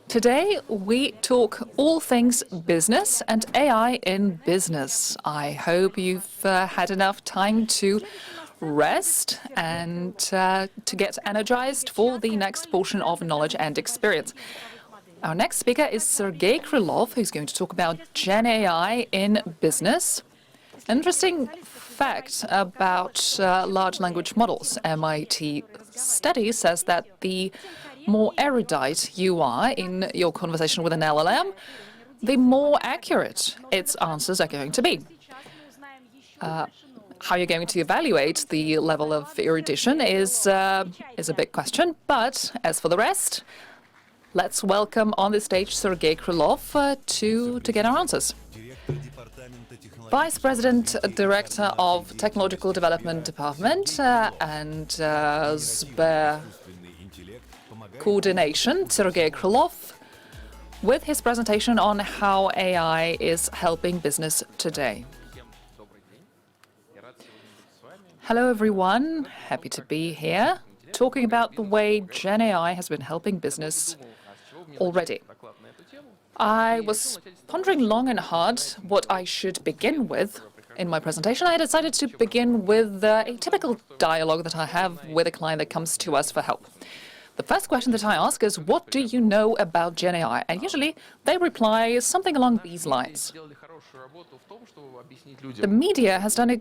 Today, we talk all things business and AI in business. I hope you've had enough time to rest and to get energized for the next portion of knowledge and experience. Our next speaker is Sergey Krylov, who's going to talk about GenAI in business. Interesting fact about large language models. MIT study says that the more erudite you are in your conversation with an LLM, the more accurate its answers are going to be. How you're going to evaluate the level of erudition is a big question. But as for the rest, let's welcome on the stage Sergey Krylov to get our answers. Vice President, Director of Technological Development Department and Sber Coordination, Sergey Krylov, with his presentation on how AI is helping business today. Hello, everyone. Happy to be here, talking about the way GenAI has been helping business already. I was pondering long and hard what I should begin with in my presentation. I decided to begin with a typical dialogue that I have with a client that comes to us for help. The first question that I ask is, what do you know about GenAI? And usually they reply something along these lines. The media has done a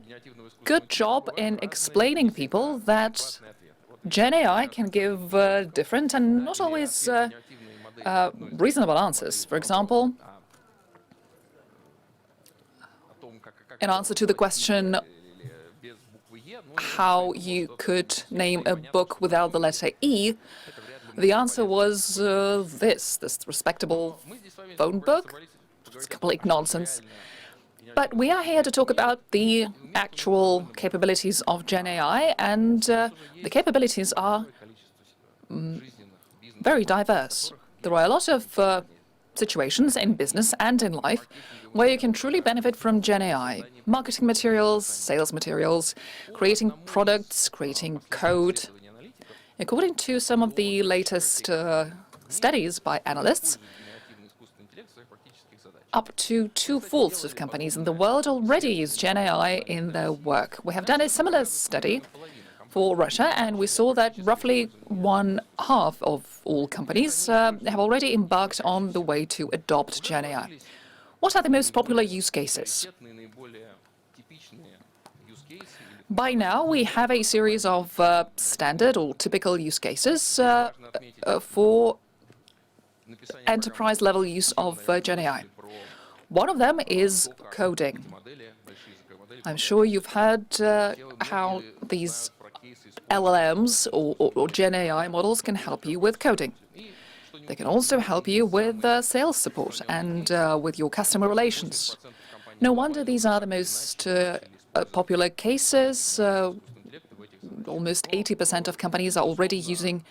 good job in explaining people that GenAI can give different and not always reasonable answers. For example, in answer to the question how you could name a book without the letter E, the answer was this respectable phone book. It's complete nonsense. But we are here to talk about the actual capabilities of GenAI, and the capabilities are very diverse. There are a lot of situations in business and in life where you can truly benefit from GenAI. Marketing materials, sales materials, creating products, creating code. According to some of the latest studies by analysts, up to 2/4 of companies in the world already use GenAI in their work. We have done a similar study for Russia, and we saw that roughly 1/2 of all companies have already embarked on the way to adopt GenAI. What are the most popular use cases? By now, we have a series of standard or typical use cases for enterprise-level use of GenAI. One of them is coding. I'm sure you've heard how these LLMs or GenAI models can help you with coding. They can also help you with sales support and with your customer relations. No wonder these are the most popular cases. Almost 80% of companies are already using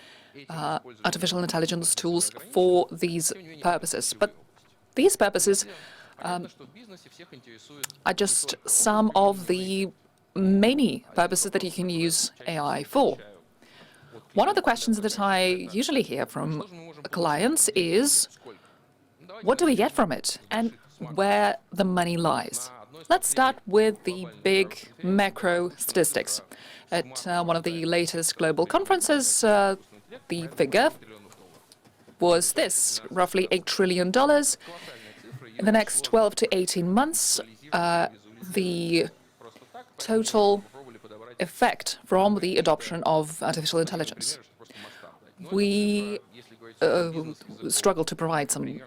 artificial intelligence tools for these purposes. But these purposes are just some of the many purposes that you can use AI for. One of the questions that I usually hear from clients is, what do we get from it and where the money lies? Let's start with the big macro statistics. At one of the latest global conferences, the figure was this, roughly $8 trillion. In the next 12 to 18 months, the total effect from the adoption of artificial intelligence. We struggle to provide some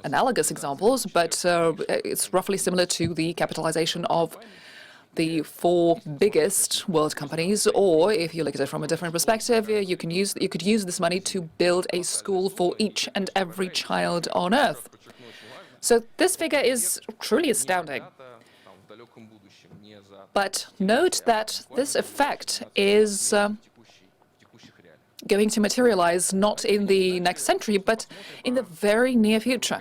analogous examples, but it's roughly similar to the capitalization of the 4 biggest world companies, or if you look at it from a different perspective, you could use this money to build a school for each and every child on Earth. So this figure is truly astounding. But note that this effect is going to materialize not in the next century, but in the very near future.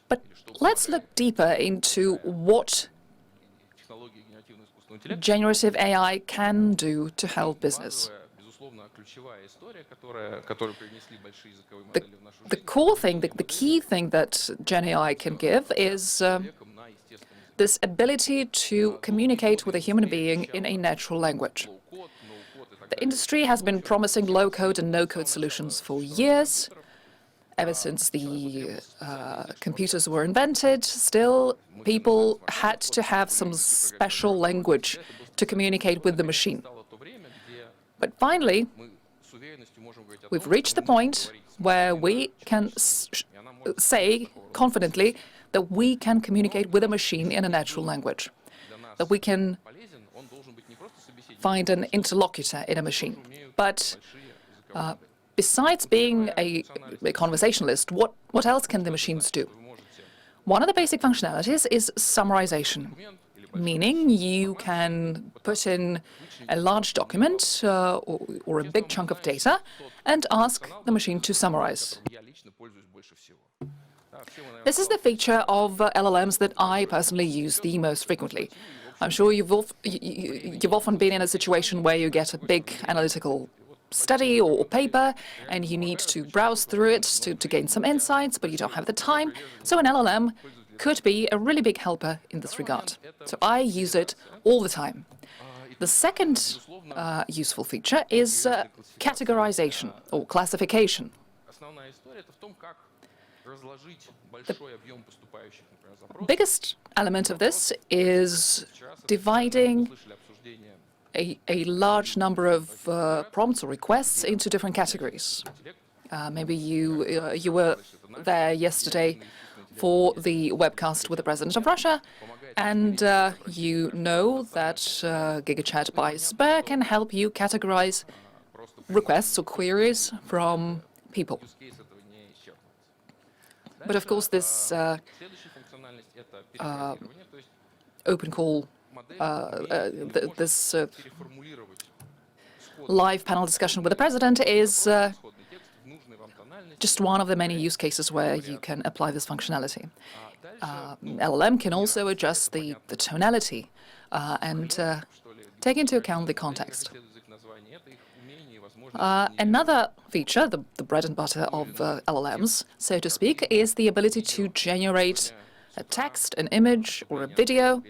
But let's look deeper into what generative AI can do to help business. The core thing, the key thing that GenAI can give is this ability to communicate with a human being in a natural language. The industry has been promising low-code and no-code solutions for years. Ever since the computers were invented, still people had to have some special language to communicate with the machine. But finally, we've reached the point where we can say confidently that we can communicate with a machine in a natural language, that we can find an interlocutor in a machine. But besides being a conversationalist, what else can the machines do? One of the basic functionalities is summarization, meaning you can put in a large document or a big chunk of data and ask the machine to summarize. This is the feature of LLMs that I personally use the most frequently. I'm sure you've often been in a situation where you get a big analytical study or paper, and you need to browse through it to gain some insights, but you don't have the time. So an LLM could be a really big helper in this regard. So I use it all the time. The second useful feature is categorization or classification. The biggest element of this is dividing a large number of prompts or requests into different categories. Maybe you were there yesterday for the webcast with the President of Russia, and you know that GigaChat by Sber can help you categorize requests or queries from people. But of course, this open call, this live panel discussion with the president is just one of the many use cases where you can apply this functionality. LLM can also adjust the tonality and take into account the context. Another feature, the bread and butter of LLMs, so to speak, is the ability to generate a text, an image, or a video.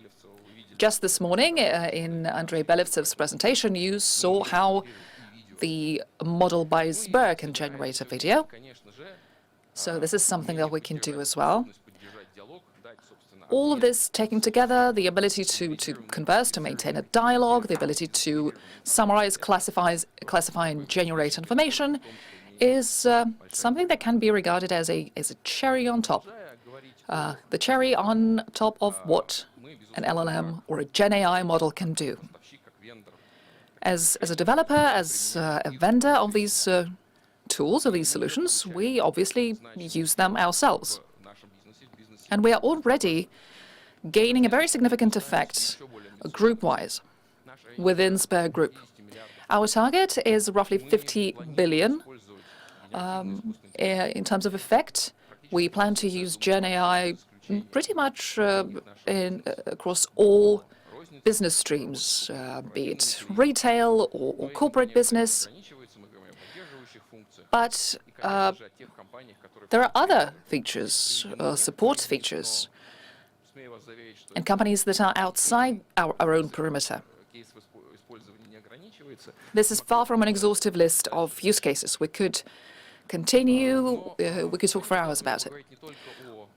Just this morning, in Andrei Belevtsev's presentation, you saw how the model by Sber can generate a video. So this is something that we can do as well. All of this taken together, the ability to converse, to maintain a dialogue, the ability to summarize, classify and generate information, is something that can be regarded as a cherry on top. The cherry on top of what an LLM or a GenAI model can do. As a developer, as a vendor of these tools, of these solutions, we obviously use them ourselves. And we are already gaining a very significant effect group-wise within Sber Group. Our target is roughly 50 billion. In terms of effect, we plan to use GenAI pretty much across all business streams, be it retail or corporate business. But there are other features, support features, in companies that are outside our own perimeter. This is far from an exhaustive list of use cases. We could continue, we could talk for hours about it.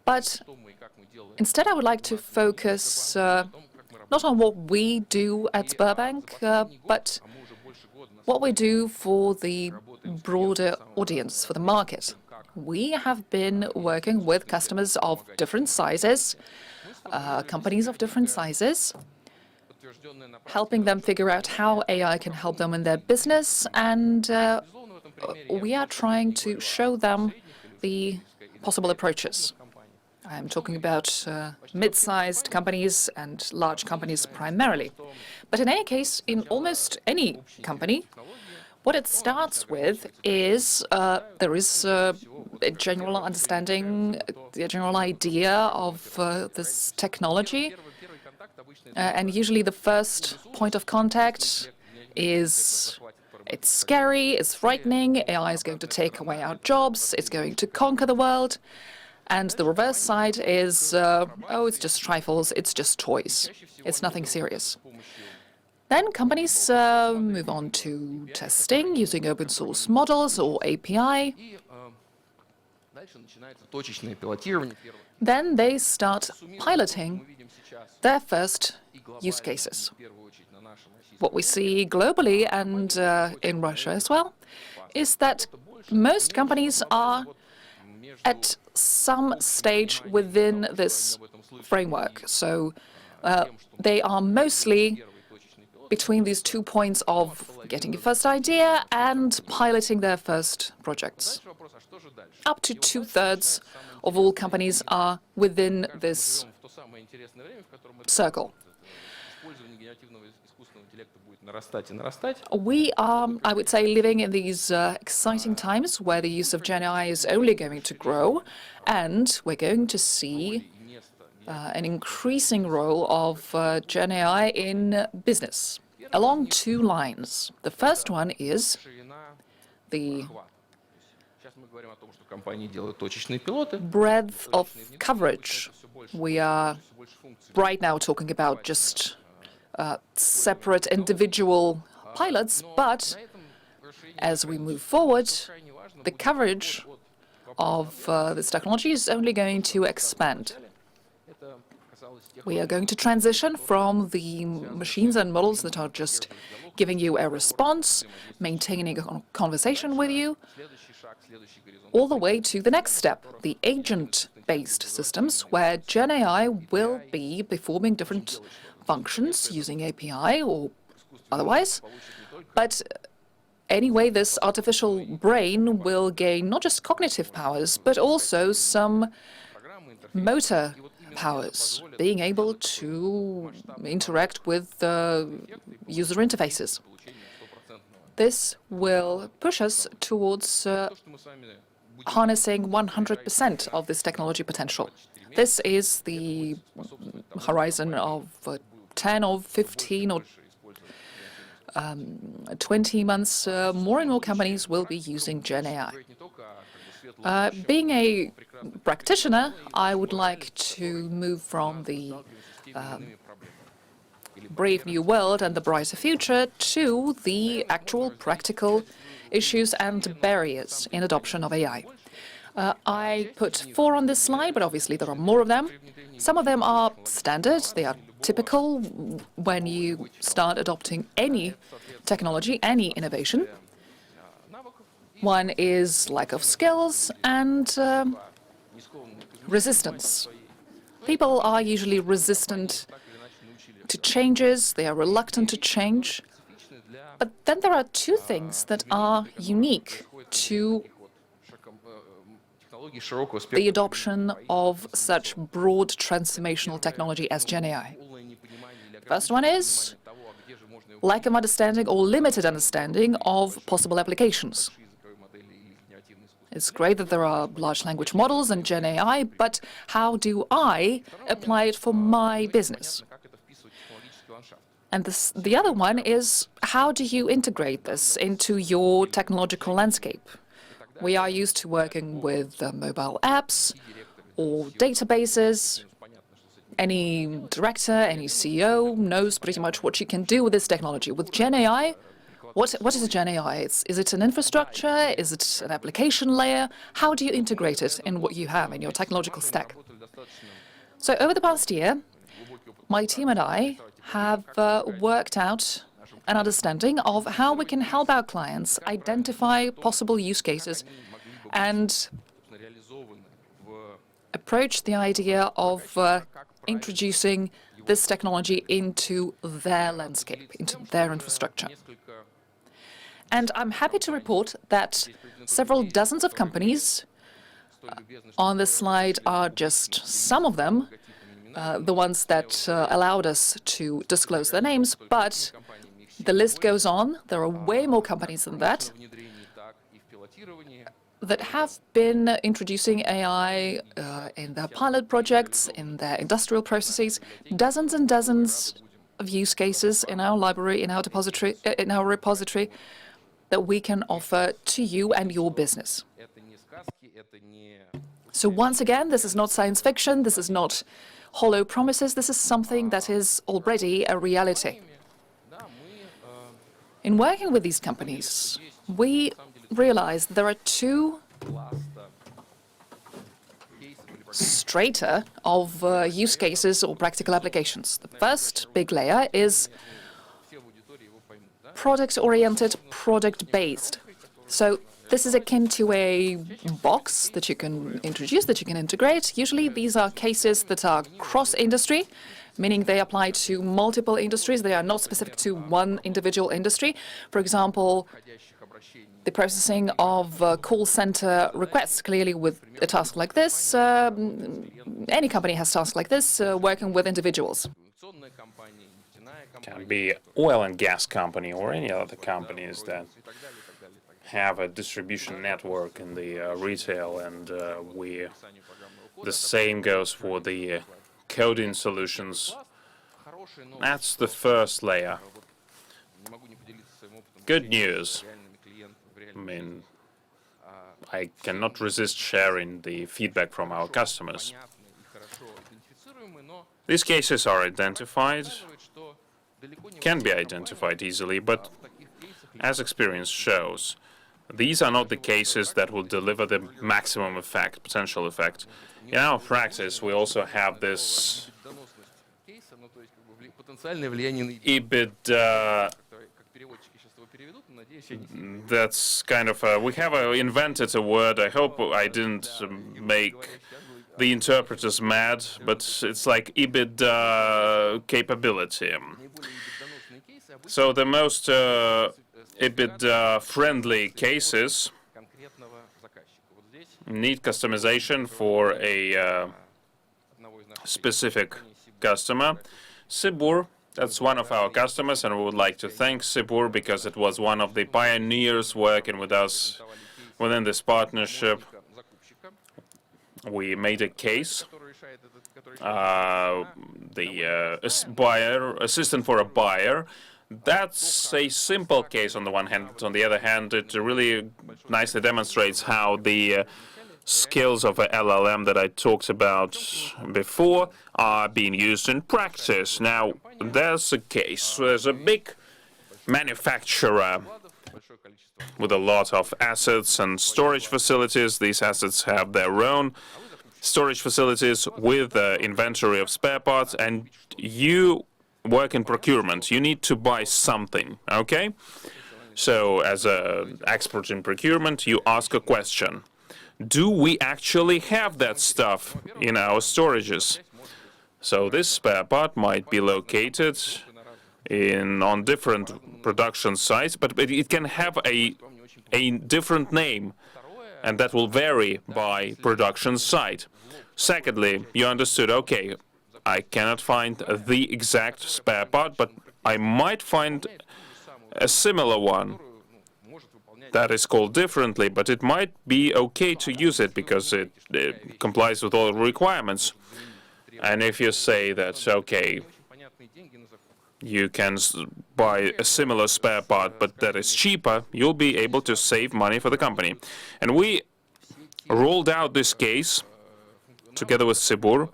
But instead, I would like to focus not on what we do at Sberbank, but what we do for the broader audience, for the market. We have been working with customers of different sizes, companies of different sizes, helping them figure out how AI can help them in their business, and we are trying to show them the possible approaches. I'm talking about mid-sized companies and large companies primarily. But in any case, in almost any company, what it starts with is there is a general understanding, a general idea of this technology. And usually the first point of contact is It's scary, it's frightening, AI is going to take away our jobs, it's going to conquer the world. And the reverse side is, oh, it's just trifles, it's just toys. It's nothing serious. Then companies move on to testing using open source models or API. Then they start piloting their first use cases. What we see globally and in Russia as well is that most companies are at some stage within this framework. So they are mostly between these 2 points of getting your first idea and piloting their first projects. Up to 2/3 of all companies are within this circle. We are, I would say, living in these exciting times where the use of GenAI is only going to grow, and we're going to see an increasing role of GenAI in business along two lines. The first one is the breadth of coverage. We are right now talking about just separate individual pilots, but as we move forward, the coverage of this technology is only going to expand. We are going to transition from the machines and models that are just giving you a response, maintaining a conversation with you, all the way to the next step, the agent-based systems, where GenAI will be performing different functions using API or otherwise. But anyway, this artificial brain will gain not just cognitive powers, but also some motor powers, being able to interact with user interfaces. This will push us towards harnessing 100% of this technology potential. This is the horizon of 10 or 15 or 20 months. More and more companies will be using GenAI. Being a practitioner, I would like to move from the brave new world and the brighter future to the actual practical issues and barriers in adoption of AI. I put 4 on this slide, but obviously there are more of them. Some of them are standard, they are typical when you start adopting any technology, any innovation. One is lack of skills and resistance. People are usually resistant to changes, they are reluctant to change. But then there are 2 things that are unique to the adoption of such broad transformational technology as GenAI. First one is lack of understanding or limited understanding of possible applications. It's great that there are large language models and GenAI, but how do I apply it for my business? And the other one is, how do you integrate this into your technological landscape? We are used to working with mobile apps or databases. Any director, any CEO knows pretty much what you can do with this technology. With GenAI, what is a GenAI? Is it an infrastructure? Is it an application layer? How do you integrate it in what you have in your technological stack? So over the past year, my team and I have worked out an understanding of how we can help our clients identify possible use cases and approach the idea of introducing this technology into their landscape, into their infrastructure. And I'm happy to report that several dozens of companies on this slide are just some of them, the ones that allowed us to disclose their names, but the list goes on. There are way more companies than that that have been introducing AI in their pilot projects, in their industrial processes, dozens and dozens of use cases in our library, in our repository. that we can offer to you and your business. So once again, this is not science fiction, this is not hollow promises, this is something that is already a reality. In working with these companies, we realized there are two strata of use cases or practical applications. The first big layer is product-oriented, product-based. So this is akin to a box that you can introduce, that you can integrate. Usually these are cases that are cross-industry, meaning they apply to multiple industries. They are not specific to one individual industry. For example, the processing of call center requests. Clearly, with a task like this, any company has tasks like this, working with individuals. Can be oil and gas company or any other companies that have a distribution network in the retail, and the same goes for the coding solutions. That's the first layer. Good news. I mean, I cannot resist sharing the feedback from our customers. These cases are identified, can be identified easily, but as experience shows, these are not the cases that will deliver the maximum effect, potential effect. In our practice, we also have this EBIT. That's kind of we have invented a word. I hope I didn't make the interpreters mad, but it's like EBIT capability. So the most EBIT friendly cases need customization for a specific customer. Sber, that's one of our customers, and we would like to thank Sber because it was one of the pioneers working with us within this partnership. We made a case, the buyer, assistant for a buyer. That's a simple case on the one hand. On the other hand, it really nicely demonstrates how the skills of a LLM that I talked about before are being used in practice. Now, there's a case. There's a big manufacturer with a lot of assets and storage facilities. These assets have their own storage facilities with inventory of spare parts, and you work in procurement. You need to buy something, okay? So, as an expert in procurement, you ask a question. Do we actually have that stuff in our storages? So this spare part might be located on different production sites, but it can have a different name, and that will vary by production site. Secondly, you understood, okay, I cannot find the exact spare part, but I might find a similar one that is called differently, but it might be okay to use it because it complies with all the requirements. And if you say that, okay, you can buy a similar spare part, but that is cheaper, you'll be able to save money for the company. And we rolled out this case together with Sber,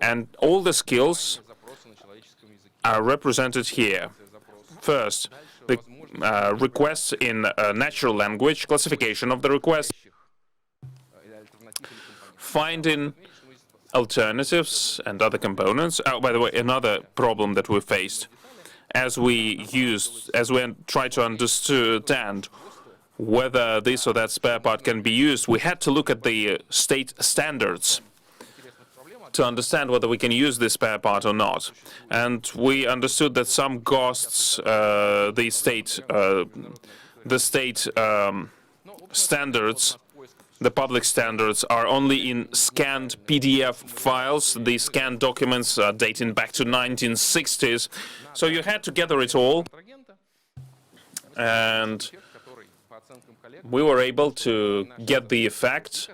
and all the skills are represented here. First, the requests in natural language, classification of the request, finding alternatives and other components. Oh, by the way, another problem that we faced as we tried to understand whether this or that spare part can be used, we had to look at the state standards to understand whether we can use this spare part or not. And we understood that some costs, the state standards, the public standards, are only in scanned PDF files. The scanned documents are dating back to 1960s. So you had to gather it all. And we were able to get the effect.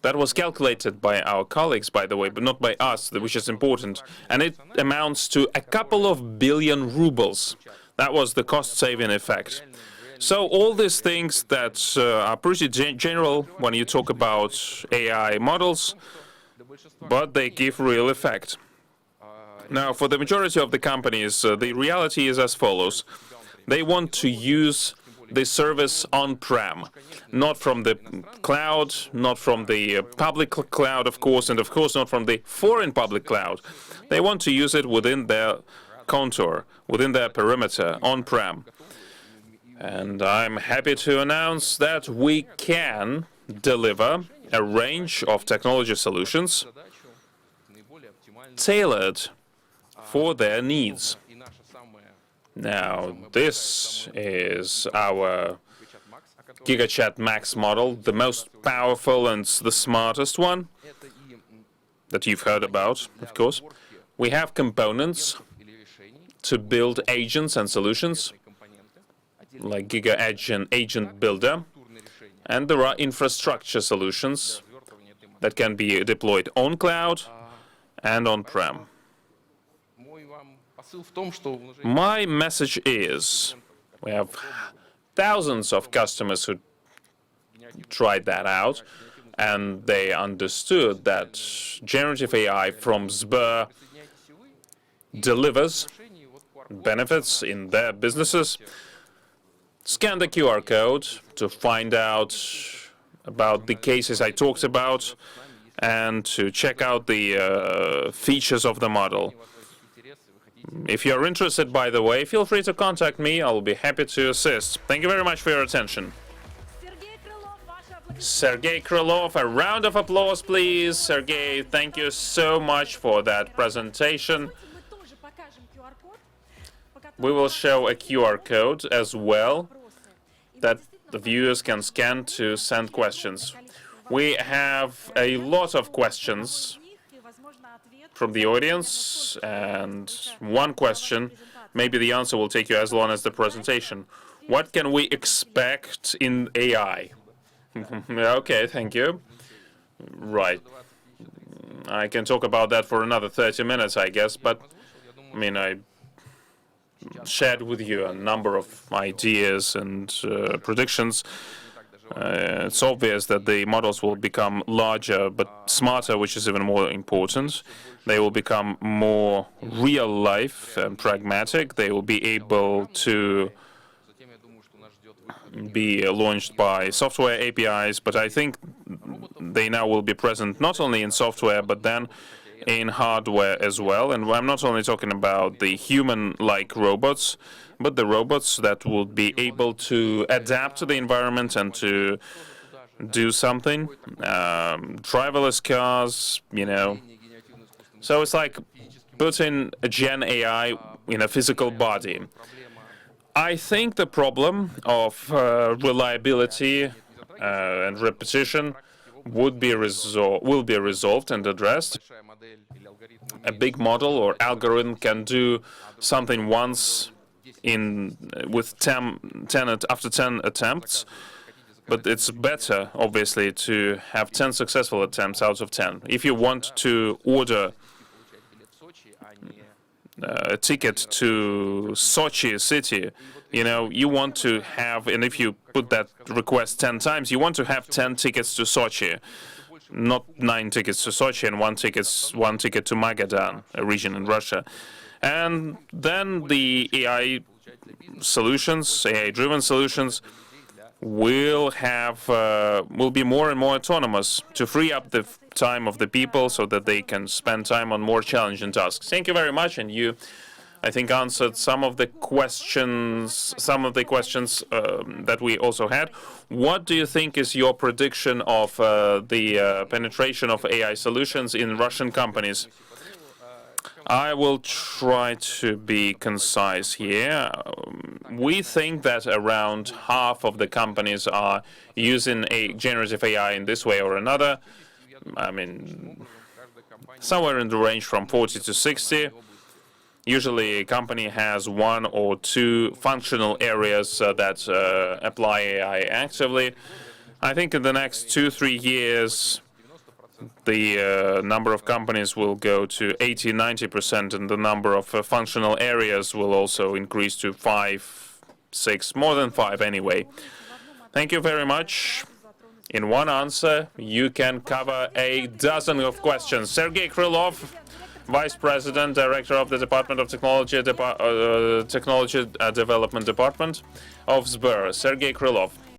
That was calculated by our colleagues, by the way, but not by us, which is important. And it amounts to a couple of billion rubles. That was the cost-saving effect. So all these things that are pretty general when you talk about AI models, but they give real effect. Now, for the majority of the companies, the reality is as follows. They want to use the service on-prem, not from the cloud, not from the public cloud, of course, and of course not from the foreign public cloud. They want to use it within their contour, within their perimeter, on-prem. And I'm happy to announce that we can deliver a range of technology solutions tailored for their needs. Now, this is our GigaChat Max model, the most powerful and the smartest one that you've heard about, of course. We have components to build agents and solutions, like GigaEdge and Agent Builder, and there are infrastructure solutions that can be deployed on cloud and on-prem. My message is, we have thousands of customers who tried that out, and they understood that generative AI from Sber delivers benefits in their businesses. Scan the QR code to find out about the cases I talked about and to check out the features of the model. If you're interested, by the way, feel free to contact me. I'll be happy to assist. Thank you very much for your attention. Sergey Krylov, a round of applause, please. Sergey, thank you so much for that presentation. We will show a QR code as well that the viewers can scan to send questions. We have a lot of questions from the audience, and one question, maybe the answer will take you as long as the presentation. What can we expect in AI? Okay, thank you. Right. I can talk about that for another 30 minutes, I guess, but I mean, I shared with you a number of ideas and predictions. It's obvious that the models will become larger but smarter, which is even more important. They will become more real-life and pragmatic. They will be able to be launched by software APIs, but I think they now will be present not only in software, but then in hardware as well. And I'm not only talking about the human-like robots, but the robots that will be able to adapt to the environment and to do something. Driverless cars, you know. So it's like putting a GenAI in a physical body. I think the problem of reliability and repetition will be resolved and addressed. A big model or algorithm can do something once after 10 attempts, but it's better, obviously, to have 10 successful attempts out of 10. If you want to order a ticket to Sochi city, you know, you want to have, and if you put that request 10 times, you want to have 10 tickets to Sochi, not 9 tickets to Sochi and one ticket to Magadan, a region in Russia. And then the AI solutions, AI-driven solutions, will be more and more autonomous to free up the time of the people so that they can spend time on more challenging tasks. Thank you very much, and you, I think, answered some of the questions that we also had. What do you think is your prediction of the penetration of AI solutions in Russian companies? I will try to be concise here. We think that around half of the companies are using a generative AI in this way or another. I mean, somewhere in the range from 40 to 60. Usually a company has one or two functional areas that apply AI actively. I think in the next 2-3 years, the number of companies will go to 80-90%, and the number of functional areas will also increase to 5-6 6, more than 5 anyway. Thank you very much. In one answer, you can cover a dozen of questions. Sergey Krylov, Vice President, Director of the Department of Technology, Technology Development Department of Sber. Sergey Krylov.